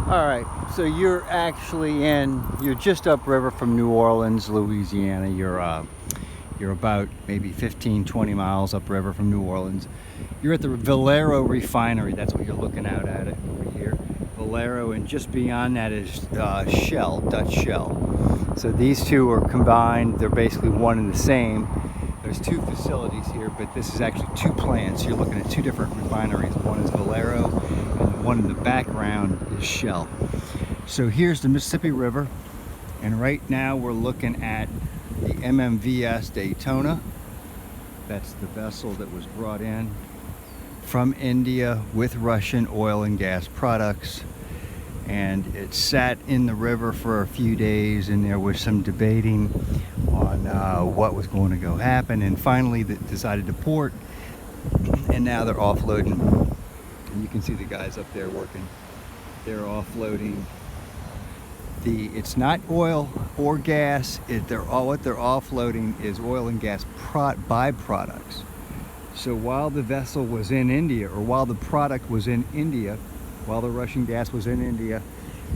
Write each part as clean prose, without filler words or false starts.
All right, so you're just upriver from New Orleans, Louisiana. You're about maybe 15-20 miles upriver from New Orleans. You're at the Valero refinery. That's what you're looking out at it over here. Valero, and just beyond that is Shell, Dutch Shell. So these two are combined. They're basically one and the same. There's two facilities here, but this is actually two plants. You're looking at two different refineries. One is Valero, and the one in the background is Shell. So here's the Mississippi River, and right now we're looking at the MMVS Daytona. That's the vessel that was brought in from India with Russian oil and gas products, and it sat in the river for a few days, and there was some debating on what was going to go happen, and finally they decided to port, and now they're offloading. And you can see the guys up there working. They're offloading it's not oil or gas. What they're offloading is oil and gas byproducts. So while the vessel was in India, or while the product was in India, while the Russian gas was in India,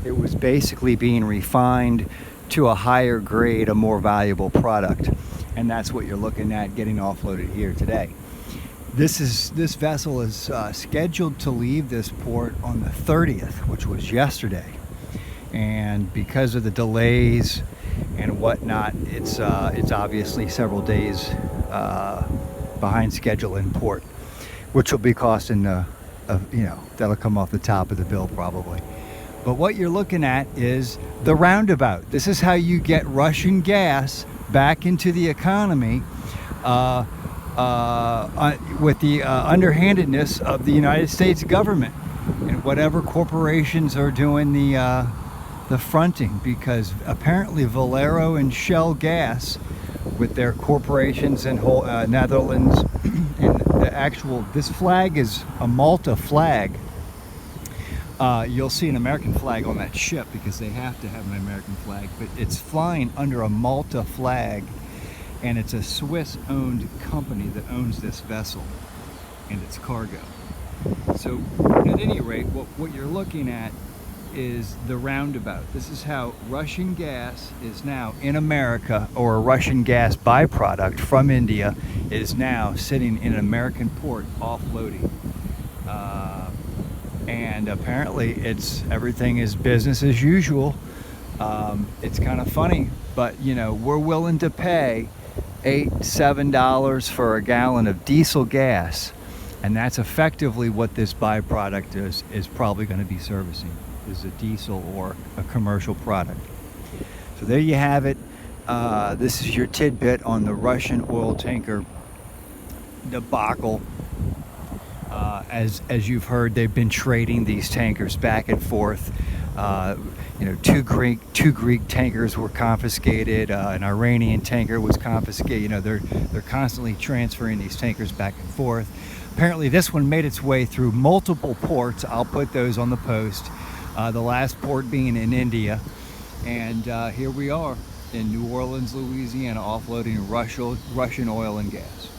it was basically being refined to a higher grade, a more valuable product. And that's what you're looking at getting offloaded here today. This vessel is scheduled to leave this port on the 30th, which was yesterday. And because of the delays and whatnot, it's obviously several days behind schedule in port, which will be costing that'll come off the top of the bill probably. But what you're looking at is the roundabout. This is how you get Russian gas back into the economy with the underhandedness of the United States government and whatever corporations are doing the fronting, because apparently Valero and Shell Gas, with their corporations in Netherlands, and this flag is a Malta flag. You'll see an American flag on that ship because they have to have an American flag, but it's flying under a Malta flag, and it's a Swiss-owned company that owns this vessel and its cargo. So at any rate, what you're looking at is the roundabout. This is how Russian gas is now in America, or a Russian gas byproduct from India is now sitting in an American port offloading. And apparently everything is business as usual. It's kind of funny, but we're willing to pay $7 for a gallon of diesel gas, and that's effectively what this byproduct is probably going to be servicing, is a diesel or a commercial product. So there you have it. This is your tidbit on the Russian oil tanker debacle. As you've heard, they've been trading these tankers back and forth. Two Greek tankers were confiscated. An Iranian tanker was confiscated. They're constantly transferring these tankers back and forth. Apparently, this one made its way through multiple ports. I'll put those on the post. The last port being in India, and here we are in New Orleans, Louisiana, offloading Russian oil and gas.